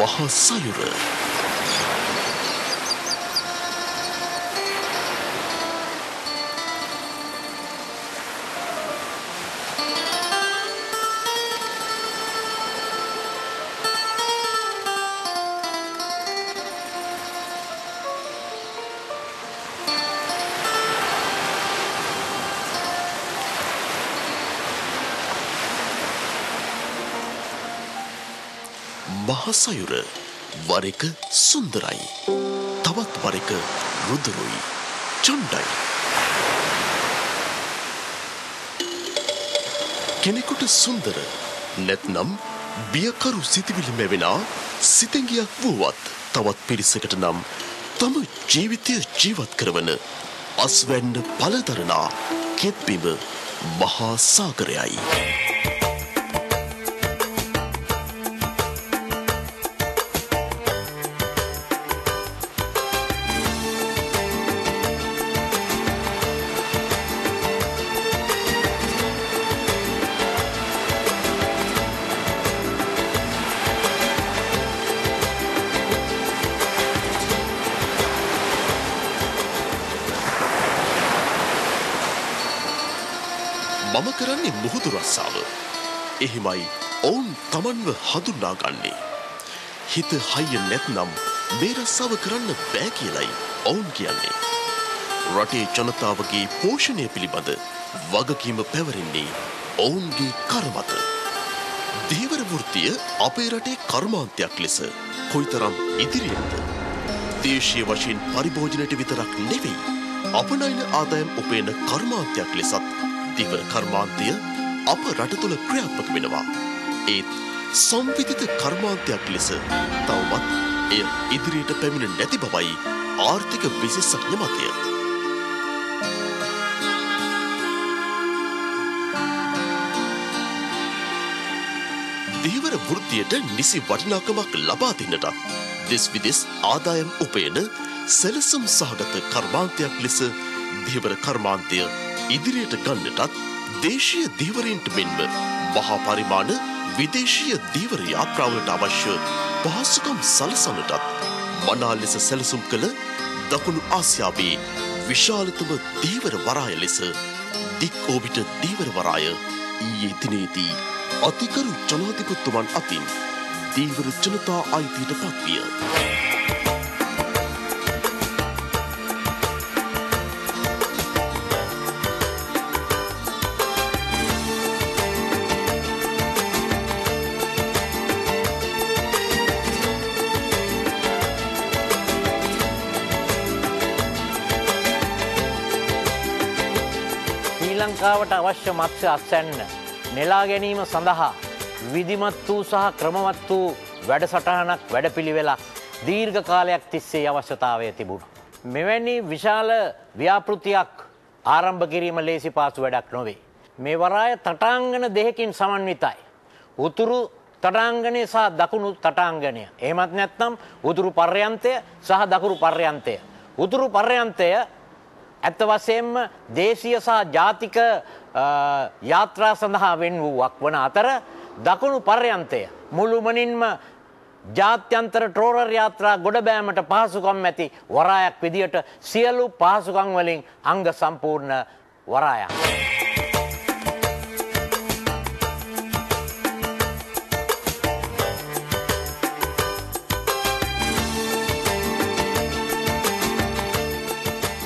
මහා සයුර. මහසයුර වර එක සුන්දරයි, තවත් වර එක රුදුරුයි, චණ්ඩයි. කෙනෙකුට සුන්දර නැත්නම් බියකරු සිතිවිලි මැවෙනා සිතැඟියක් වුවත්, තවත් පිරිසකට නම් තම ජීවිතය ජීවත් කරවන අස්වැන්න පළදරනා කෙත්බිම මහා සාගරයයි. මම කරන්නේ මුහුදු රස්සාව. එහිමයි ඔවුන් තමන්ව හඳුනාගන්නේ. හිත හයිය නැත්නම් මේ රස්සාව කරන්න බෑ කියලයි ඔවුන් කියන්නේ. රටේ ජනතාවගේ පෝෂණය පිළිබඳ වගකීම පැවරෙන්නේ ඔවුන්ගේ කර මත. ධීවර වෘත්තිය අපේ රටේ කර්මාන්තයක් ලෙස කොයිතරම් ඉදිරියේද? දේශීය වශයෙන් පරිභෝජනයට විතරක් නෙවෙයි, අපනයන ආදායම් උපයන කර්මාන්තයක් ලෙසත් ධීවර කර්මාන්තය අප රට තුළ ක්‍රියාත්මක වෙනවා. ඒත් සම්විධිත කර්මාන්තයක් ලෙස තවමත් එය ඉදිරියට පැමිණ නැති බවයි ආර්ථික විශේෂඥ මතය. ධීවර වෘත්තියට නිසි වටිනාකමක් ලබා දෙන්නට දෙස් විදෙස් ආදායම් උපයන සැලසුම් සහගත කර්මාන්තයක් ලෙස ධීවර කර්මාන්තය ඉදිරියට ගන්නටත් දේශීය ධීවරයින්ට මෙන්ම මහා පරිමාණ විදේශීය ධීවර යාත්‍රාවලට අවශ්‍ය පහසුකම් සලසන්නටත් මනා ලෙස සැලසුම් කළ දකුණු ආසියාවේ විශාලතම ධීවර වරාය ලෙස දික් ඕබිට ධීවර වරාය ඊයේ දිනේදී අතිගරු ජනාධිපතිතුමන් අතින් ධීවර ජනතා අයිතියට පත්විය. ලංකාවට අවශ්‍ය මත්ස්‍ය අස්වැන්න නෙලා ගැනීම සඳහා විධිමත් වූ සහ ක්‍රමවත් වූ වැඩසටහනක් වැඩපිළිවෙලක් දීර්ඝ කාලයක් තිස්සේ අවශ්‍යතාවය තිබුණා. මෙවැනි විශාල ව්‍යාපෘතියක් ආරම්භ කිරීම ලේසි පාසු වැඩක් නොවේ. මේ වරාය තටාංගන දෙකකින් සමන්විතයි. උතුරු තටාංගනය සහ දකුණු තටාංගනය. එහෙමත් නැත්නම් උතුරු පර්යන්තය සහ දකුණු පර්යන්තය. උතුරු පර්යන්තය ඇත්ත වශයෙන්ම දේශීය සහ ජාතික යාත්‍රා සඳහා වෙන් වූවක් වන අතර දකුණු පර්යන්තය මුළුමනින්ම ජාත්‍යන්තර ට්‍රෝලර් යාත්‍රා ගොඩබෑමට පහසුකම් ඇති වරායක් විදියට සියලු පහසුකම් වලින් අංග සම්පූර්ණ වරායක්.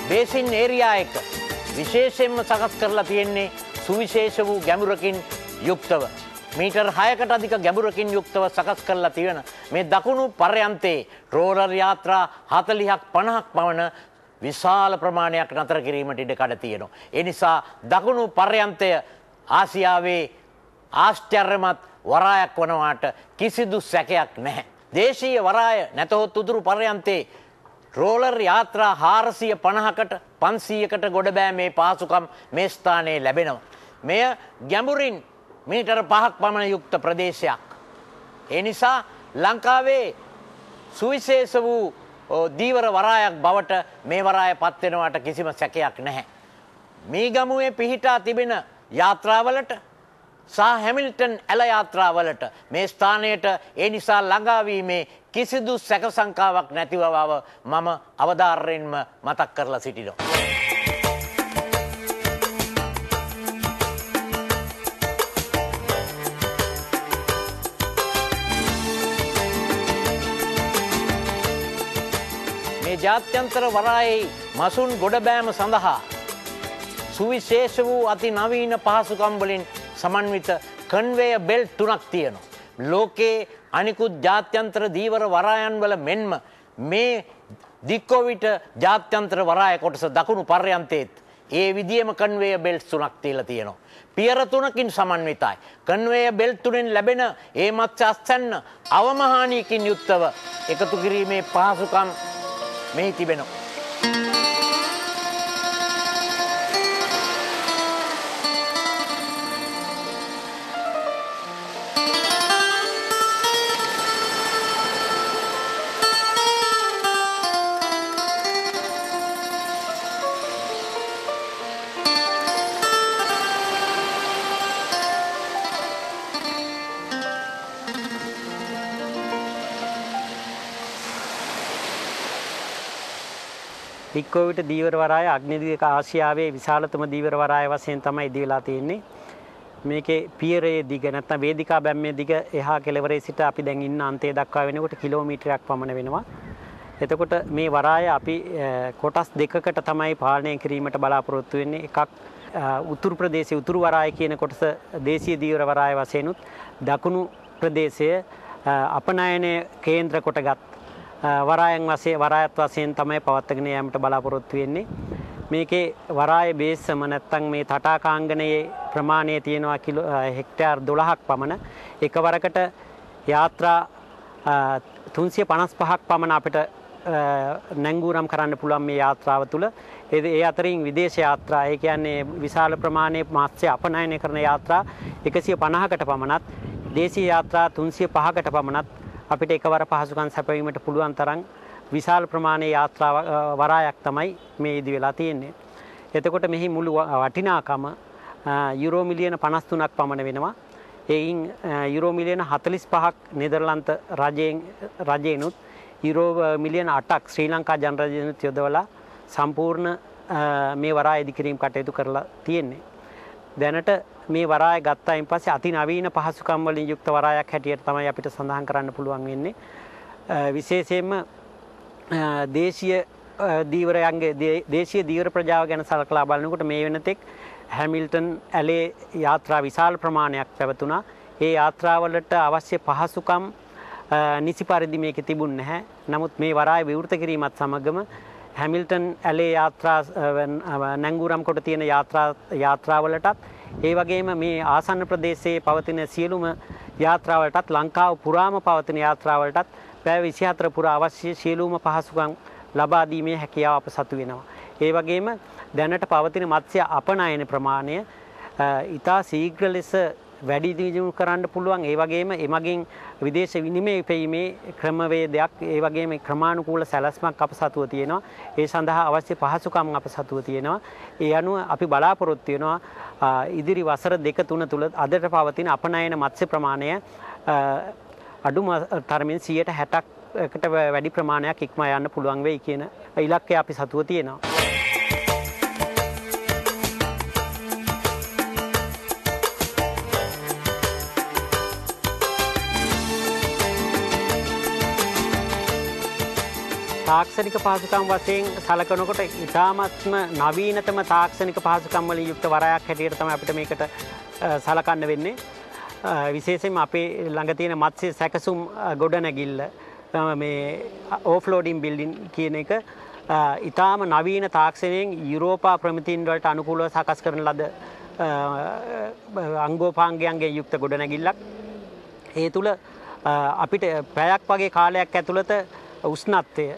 බේසින් ඒරියා එක විශේෂයෙන්ම සකස් කරලා තියෙන්නේ සුවිශේෂ වූ ගැඹුරකින් යුක්තව. මීටර් 6කට අධික ගැඹුරකින් යුක්තව සකස් කරලා තියෙන මේ දකුණු පර්යන්තයේ රෝලර් යාත්‍රා 40ක් 50ක් පමණ විශාල ප්‍රමාණයක් නතර කිරීමට ඉඩකඩ තියෙනවා. ඒ නිසා දකුණු පර්යන්තය ආසියාවේ ආශ්චර්යමත් වරායක් වනවාට කිසිදු සැකයක් නැහැ. දේශීය වරාය නැතහොත් උතුරු පර්යන්තයේ රෝලර් යාත්‍රා 450කට 500කට ගොඩබෑමේ පහසුකම් මේ ස්ථානයේ ලැබෙනවා. මෙය ගැඹුරින් මීටර 5ක් පමණ යුක්ත ප්‍රදේශයක්. ඒ නිසා ලංකාවේ සුවිශේෂ වූ දීවර වරායක් බවට මේ වරාය පත් වෙනවට කිසිම සැකයක් නැහැ. මේ ගමුවේ පිහිටා තිබෙන යාත්‍රාවලට සහ හැමිල්ටන් ඇල යාත්‍රාවලට මේ ස්ථානයට ඒ නිසා ළඟාවීමේ කිසිදු සැක සංකාවක් නැතිව බව මම අවධාරයෙන්ම මතක් කරලා සිටිනවා. මේ ජාත්‍යන්තර වරායේ මසුන් ගොඩබෑම සඳහා සුවිශේෂ වූ අති නවීන පහසුකම් වලින් සමන්විත කන්වේය බෙල්ට් 3ක් තියෙනවා. ලෝකයේ අනිකුත් ජාත්‍යන්තර දීවර වරායන් වල මෙන්ම මේ දික්කොවිට ජාත්‍යන්තර වරාය කොටස දකුණු පර්යන්තයේත් ඒ විදියම කන්වේය බෙල්ට් 3ක් තියලා තියෙනවා. පියර 3කින් සමන්විතයි. කන්වේය බෙල්ට් 3ෙන් ලැබෙන ඒ මත්ස්‍ය අස්තන්න අවමහානියකින් යුක්තව එකතු කිරීමේ පහසුකම් මෙහි තිබෙනවා. දික්කොවිට දීවර වරාය අග්නිදික ආසියාවේ විශාලතම දීවර වරාය වශයෙන් තමයි ඉදි වෙලා තියෙන්නේ. මේකේ පියරේ දිග නැත්නම් වේදිකා බැම්මේ දිග එහා කෙළවරේ සිට අපි දැන් ඉන්න අන්තය දක්වා වෙනකොට කිලෝමීටරයක් පමණ වෙනවා. එතකොට මේ වරාය අපි කොටස් දෙකකට තමයි පාලනය කිරීමට බලාපොරොත්තු වෙන්නේ. එකක් උතුරු ප්‍රදේශයේ උතුරු වරාය කියන කොටස දේශීය දීවර වරාය වශයෙන් උත් දකුණු ප්‍රදේශයේ අපනයනය කේන්ද්‍ර කොටගත් වරායත් වශයෙන් තමයි පවත්වාගෙන යාමට බලාපොරොත්තු වෙන්නේ. මේකේ වරාය බේසම නැත්තම් මේ තටාකාංගනයේ ප්‍රමාණය තියෙනවා හෙක්ටයාර් 12ක් පමණ. එකවරකට යාත්‍රා 355ක් පමණ අපිට නැංගුරම් කරන්න පුළුවන් මේ යාත්‍රාව තුළ. ඒ අතරින් විදේශ යාත්‍රා, ඒ කියන්නේ විශාල ප්‍රමාණයේ මත්ස්‍ය අපනයනය කරන යාත්‍රා 150කට පමණත්, දේශීය යාත්‍රා 305කට පමණත් අපිට එකවර පහසුකම් සැපයීමට පුළුවන් තරම් විශාල ප්‍රමාණයේ යාත්‍රා වරායක් තමයි මේ ඉදි වෙලා තියෙන්නේ. එතකොට මෙහි මුළු වටිනාකම යුරෝ මිලියන 53ක් පමණ වෙනවා. එයින් යුරෝ මිලියන 45ක් නෙදර්ලන්ත රජයෙන්ුත් යුරෝ මිලියන 8ක් ශ්‍රී ලංකා ජනරජයෙන්ුත් යොදවලා සම්පූර්ණ මේ වරාය ඉදි කිරීම කටයුතු කරලා තියෙන්නේ. දැනට මේ වරාය ගත්තායින් පස්සේ අති නවීන පහසුකම් වලින් යුක්ත වරායක් හැටියට තමයි අපිට සඳහන් කරන්න පුළුවන් වෙන්නේ. විශේෂයෙන්ම දේශීය දීවර ප්‍රජාව ගැන සලකලා බලනකොට මේ වෙනතෙක් හැමිල්ටන් ඇලේ යාත්‍රා විශාල ප්‍රමාණයක් පැවතුණා. ඒ යාත්‍රාවලට අවශ්‍ය පහසුකම් නිසි පරිදි මේකේ තිබුණ නැහැ. නමුත් මේ වරාය විවෘත කිරීමත් සමගම හැමිල්ටන් ඇලේ යාත්‍රා නැංගුරම් කොට තියෙන යාත්‍රාවලටත් ඒ වගේම මේ ආසන්න ප්‍රදේශයේ පවතින සියලුම යාත්‍රාවලටත් ලංකාව පුරාම පවතින යාත්‍රාවලටත් පැය 24 පුරා අවශ්‍ය සියලුම පහසුකම් ලබා දීමේ හැකියාව අප සතු වෙනවා. ඒ වගේම දැනට පවතින මත්ස්‍ය අපනයන ප්‍රමාණය ඉතා ශීඝ්‍ර ලෙස වැඩි දියුණු කරන්න පුළුවන්. ඒ වගේම එමගින් විදේශ විනිමය පෙීමේ ක්‍රමවේදයක්, ඒ වගේම ක්‍රමානුකූල සැලැස්මක් අප සතුව තියෙනවා. ඒ සඳහා අවශ්‍ය පහසුකම් අප සතුව තියෙනවා. ඒ අනුව අපි බලාපොරොත්තු වෙනවා ඉදිරි වසර 2-3 තුල අදට පවතින අපනයන මත්ස්‍ය ප්‍රමාණය අඩුම තරමින් 60%කට වැඩි ප්‍රමාණයක් ඉක්මවා යන්න පුළුවන් වෙයි කියන ඉලක්කය අපි සතුව තියෙනවා. තාක්ෂණික පහසුකම් වශයෙන් සලකනකොට ඉතාමත්ම නවීනතම තාක්ෂණික පහසුකම් වලින් යුක්ත වරායක් හැටියට තමයි අපිට මේකට සලකන්න වෙන්නේ. විශේෂයෙන්ම අපේ ළඟ තියෙන මත්ස්‍ය සැකසුම් ගොඩනැගිල්ල මේ ඕෆ්ලෝඩින් බිල්ඩින් කියන එක ඉතාම නවීන තාක්ෂණයෙන් යුරෝපා ප්‍රමිතීන් වලට අනුකූලව සකස් කරන ලද අංගෝපාංගයන්ගෙන් යුක්ත ගොඩනැගිල්ලක්. ඒ තුල අපිට පැයක් වගේ කාලයක් ඇතුළත උෂ්ණත්වය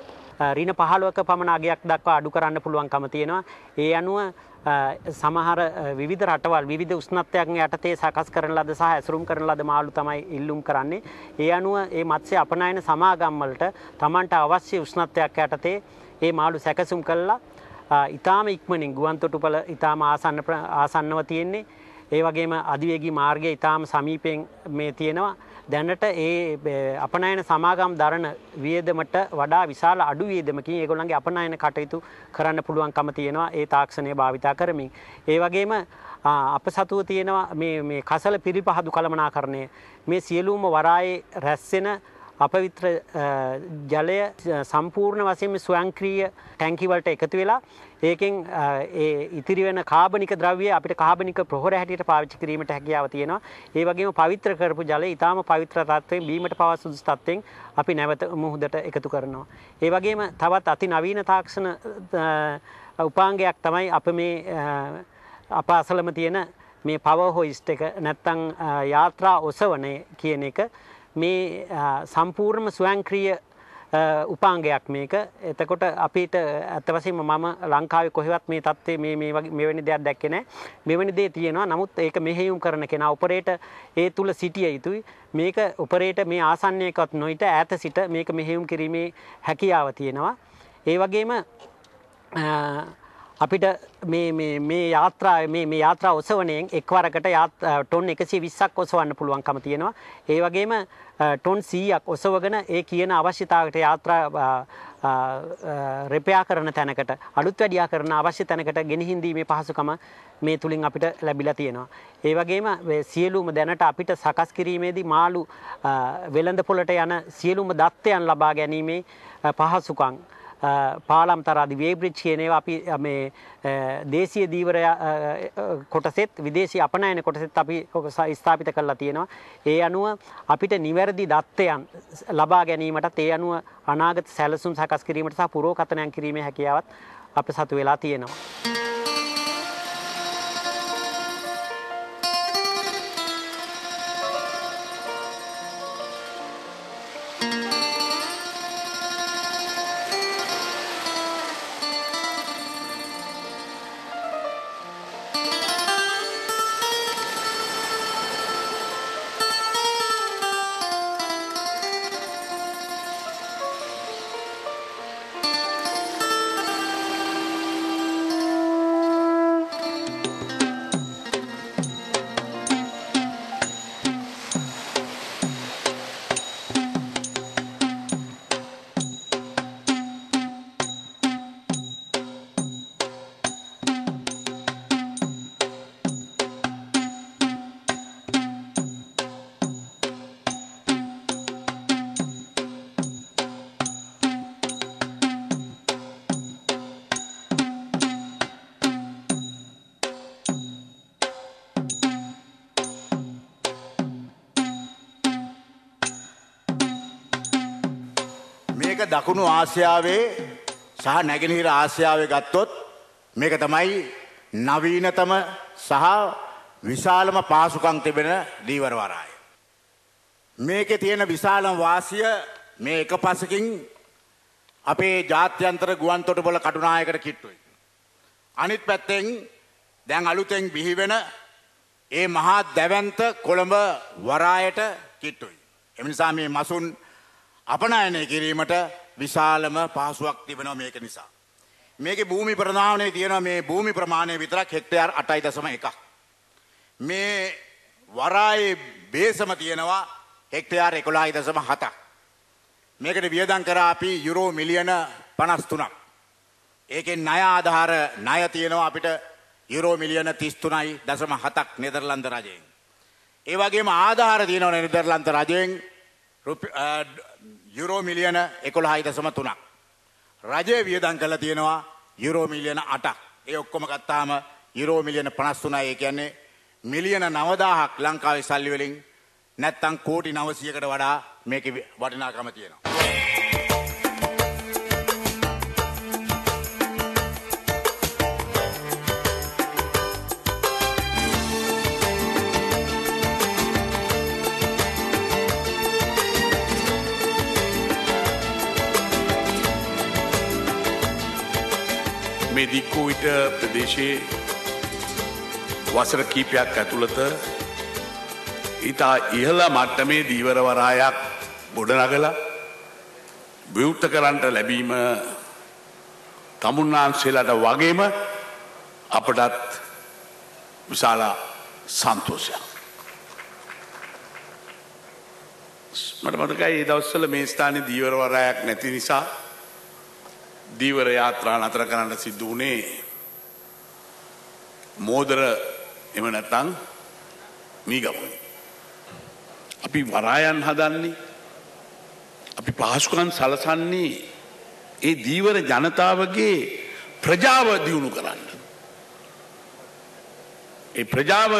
ඍණ 15ක පමණ අගයක් දක්වා අඩු කරන්න පුළුවන්කම තියෙනවා. ඒ අනුව සමහර විවිධ රටවල් විවිධ උෂ්ණත්වයන් යටතේ සකස් කරන ලද සහ ඇසුරුම් කරන ලද මාළු තමයි ඉල්ලුම් කරන්නේ. ඒ අනුව මේ මත්ස්‍ය අපනයන සමාගම් වලට Tamanට අවශ්‍ය උෂ්ණත්වයක් යටතේ මේ මාළු සැකසුම් කළා ඊටාම ඉක්මනින් ගුවන් තොටුපළ ඊටාම ආසන්නව තියෙන්නේ. ඒ වගේම අධිවේගී මාර්ගය ඉතාම සමීපයෙන් මේ තියෙනවා. දැනට ඒ අපනයන සමාගම් දරන වියදමට වඩා විශාල අඩු වියදමකින් ඒගොල්ලන්ගේ අපනයන කටයුතු කරන්න පුළුවන්කම තියෙනවා ඒ තාක්ෂණය භාවිතා කරමින්. ඒ වගේම අප සතුව තියෙනවා මේ කසල පිරිපහදු කළමනාකරණය. මේ සියලුම වරායේ රැස්සෙන අපවිත්‍ර ජලය සම්පූර්ණ වශයෙන්ම ස්වයංක්‍රීය ටැංකි වලට එකතු වෙලා ඒකෙන් ඒ ඉතිරි වෙන කාබනික ද්‍රව්‍ය අපිට කාබනික ප්‍රහොර හැටියට පාවිච්චි කිරීමට හැකියාව තියෙනවා. ඒ වගේම පවිත්‍ර කරපු ජලය ඊටාම පවිත්‍ර තත්ත්වයෙන් බීමට පවා සුදුසු තත්ත්වයෙන් අපි නැවත මුහුදට එකතු කරනවා. ඒ වගේම තවත් අති නවීන තාක්ෂණ උපාංගයක් තමයි අප මේ අප අසලම තියෙන මේ පවර් හොයිස්ට් එක නැත්තම් යාත්‍රා ඔසවන කියන එක. මේ සම්පූර්ණම ස්වයංක්‍රීය උපාංගයක් මේක. එතකොට අපිට අත වශයෙන්ම මම ලංකාවේ කොහෙවත් මේ තත්ත්වයේ මෙවැනි දෙයක් දැක්කේ නැහැ. මෙවැනි දේ තියෙනවා. නමුත් ඒක මෙහෙයුම් කරන කෙනා ඔපරේටර් ඒ තුල සිටිය යුතුයි. මේක ඔපරේටර් මේ ආසන්නයකවත් නොහිට ඈත සිට මේක මෙහෙයුම් කිරීමේ හැකියාව තියෙනවා. ඒ වගේම අපිට මේ යාත්‍රා ඔසවණයෙන් එක්වරකට ටොන් 120ක් ඔසවන්න පුළුවන්කම තියෙනවා. ඒ වගේම ටොන් 100ක් ඔසවගෙන ඒ කියන අවශ්‍යතාවයට යාත්‍රා රෙපෙයා කරන තැනකට අලුත් වැඩියා කරන අවශ්‍ය තැනකට ගෙනihin දීමේ පහසුකම මේ තුලින් අපිට ලැබිලා තියෙනවා. ඒ වගේම සියලුම දැනට අපිට සකස් කිරීමේදී මාළු වෙළඳ පොළට යන සියලුම දත්තයන් ලබා ගැනීමේ පහසුකම් පාලම් තරාදි වේබ්‍රිජ් කියන ඒවා අපි මේ දේශීය දීවරය කොටසෙත් විදේශීය අපනයන කොටසෙත් අපි ස්ථාපිත කරලා තියෙනවා. ඒ අනුව අපිට නිවැරදි දත්තයන් ලබා ගැනීමටත් ඒ අනුව අනාගත සැලසුම් සකස් කිරීමට සහ පුරෝකථනයන් කිරීමේ හැකියාවත් අප සතු වෙලා තියෙනවා. දකුණු ආසියාවේ සහ නැගෙනහිර ආසියාවේ ගත්තොත් මේක තමයි නවීනතම සහ විශාලම පාසුකම් තිබෙන දීවර වරාය. මේකේ තියෙන විශාලම වාසිය මේ එක පසකින් අපේ ජාත්‍යන්තර ගුවන් තොටුපොළ කටුනායකට කිට්ටුයි. අනිත් පැත්තෙන් දැන් අලුතෙන් බිහි වෙන ඒ මහා දැවැන්ත කොළඹ වරායට කිට්ටුයි. ඒ නිසා මේ මසුන් අපනයනය කිරීමට විශාලම පහසුවක් තිබෙනවා මේක නිසා. මේකේ භූමි ප්‍රමාණය තියෙනවා මේ භූමි ප්‍රමාණය විතරක් හෙක්ටයාර් 8.1. මේ වරායේ බේසම තියෙනවා හෙක්ටයාර් 11.7ක්. මේකට වියදම් කරා අපි යුරෝ මිලියන 53ක්. ඒකේ ණය ආධාර ණය තියෙනවා අපිට යුරෝ මිලියන 33.7ක් නෙදර්ලන්ත රජයෙන්. ඒ වගේම ආධාර තියෙනවා නෙදර්ලන්ත රජයෙන් යුරෝ මිලියන 11.3ක්. රජය වියදම් කරලා තියෙනවා යුරෝ මිලියන 8ක්. ඒ ඔක්කොම ගත්තාම යුරෝ මිලියන 53යි. ඒ කියන්නේ මිලියන 9000ක් ලංකාවේ සල්ලි වලින් නැත්තම් කෝටි 900කට වඩා මේකේ වටිනාකම තියෙනවා. මේ දික්කෝවිට ප්‍රදේශයේ වසර කීපයක් ඇතුළත ඉතා ඉහළ මට්ටමේ දීවර වරායක් ගොඩනගලා විවෘත කරන්නට ලැබීම තමුන්නාන්සේලාට වගේම අපටත් විශාල සන්තෝෂයක්. මට මතකයි ඒ දවස්වල මේ ස්ථානයේ දීවර වරායක් නැති නිසා දීවර යාත්‍රා නතර කරන්න සිදු වුණේ මෝදර එම නැත්නම් මීගමුවේ. අපි වරායන් හදන්නේ අපි පහසුකම් සලසන්නේ ඒ දීවර ජනතාවගේ ප්‍රජාව දියුණු කරන්න. ඒ ප්‍රජාව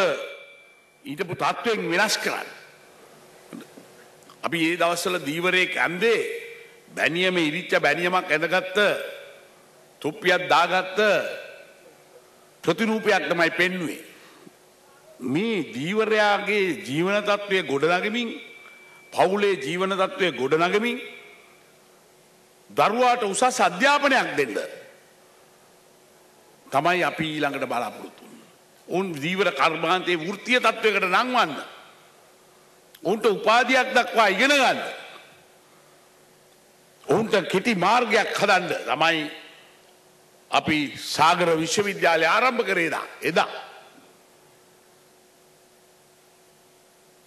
ඊටපු තත්ත්වයෙන් වෙනස් කරන්න. අපි ඒ දවස්වල දීවරයෙක් ඇන්දේ බැනියම ඉරිච්ච බැනියමක් ඇඳගත්ත තුප්පියක් දාගත්ත ප්‍රතිරූපයක් තමයි පෙන්වුවේ. මේ දීවරයාගේ ජීවන තත්ත්වය ගොඩනගමින් පවුලේ ජීවන තත්ත්වය ගොඩනගමින් දරුවාට උසස් අධ්‍යාපනයක් දෙන්න තමයි අපි ඊළඟට බලාපොරොත්තු වෙන්නේ. උන් දීවර කර්මාන්තයේ වෘත්තීය තත්ත්වයකට නංවන්න. උන්ට උපාධියක් දක්වා ඉගෙන ගන්න. උන්ට කෙටි මාර්ගයක් හදන්න තමයි අපි සාගර විශ්වවිද්‍යාලය ආරම්භ කරේ එදා.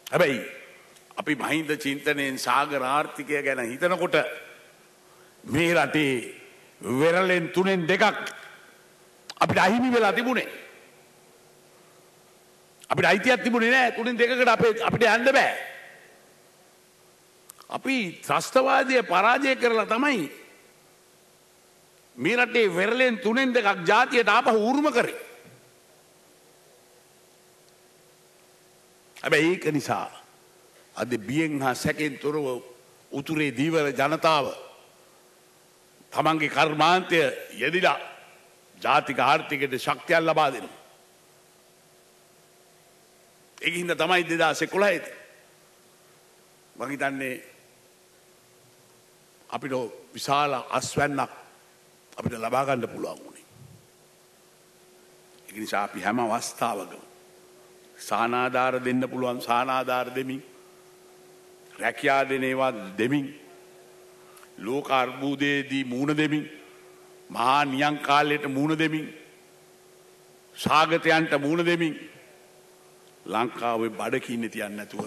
හැබැයි අපි මහින්ද චින්තනයෙන් සාගර ආර්ථිකය ගැන හිතනකොට මේ රටේ වෙරළෙන් 3න් 2ක් අපිට අහිමි වෙලා තිබුණේ. අපිට අයිතියක් තිබුණේ නැහැ 3න් 2කට අපිට යන්න බෑ. අපි ත්‍රස්තවාදය පරාජය කරලා තමයි මේ රටේ වෙරළෙන් 3න් 2ක් ජාතියට ආපහු උරුම කරේ. හැබැයි ඒක නිසා අද බියෙන් හා සැකෙන් තොරව උතුරේ දීවර ජනතාව තමන්ගේ කර්මාන්තය යෙදිලා ජාතික ආර්ථිකයට ශක්තියක් ලබා දෙනවා. ඒක හින්දා තමයි 2011 මම හිතන්නේ අපිට විශාල අස්වැන්නක් අපිට ලබා ගන්න පුළුවන් වුණේ. ඒක නිසා අපි හැම අවස්ථාවකම සානාධාර දෙන්න පුළුවන් සානාධාර දෙමින් රැකියා දෙන ඒවා දෙමින් ලෝක අර්බුදයේදී මූණ දෙමින් මහා නියං කාලයට මූණ දෙමින් සාගතයන්ට මූණ දෙමින් ලංකාවේ බඩකින්නේ තියන්නේ නැතුව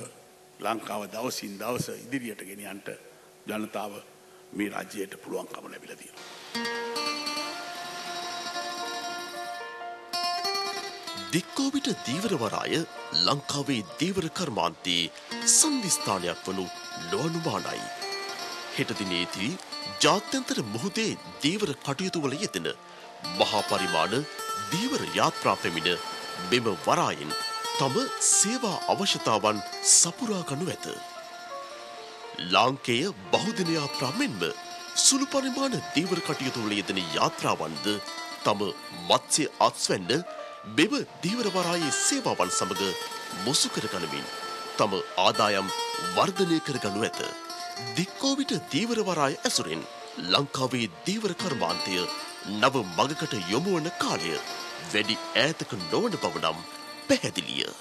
ලංකාව දවසින් දවස ඉදිරියට ගෙනියන්න ජනතාව මේ රාජ්‍යයට පුළුවන්කම ලැබිලා තියෙනවා. දික්කෝවිට දීවරවරාය ලංකාවේ දීවර කර්මාන්තයේ සන්ධිස්ථානයක් වනු නොඅනුමානයි. හෙට දිනේදී ජාත්‍යන්තර මුහුදේ දීවර කටයුතු වල යෙදෙන මහා පරිමාණ දීවර යාත්‍රා පැමිණ මෙම වරායෙන් තම සේවා අවශ්‍යතාවන් සපුරා ගනු ඇත. ලාංකේය බහුදින යාත්‍රා මෙන්ම සුළු පරිමාණ දීවර කටයුතු වල යෙදෙන යාත්‍රාවන්ද තම මත්ස්‍ය අත්වැන්න මෙම දීවර වරායේ සේවාවන් සමග මුසු කර ගනිමින් තම ආදායම් වර්ධනය කර ගනු ඇත. දික්කෝවිට දීවර වරාය ඇසුරෙන් ලංකාවේ දීවර කර්මාන්තය නව මගකට යොමු වන කාලය වැඩි ඈතක නොවන බව නම් පැහැදිලිය.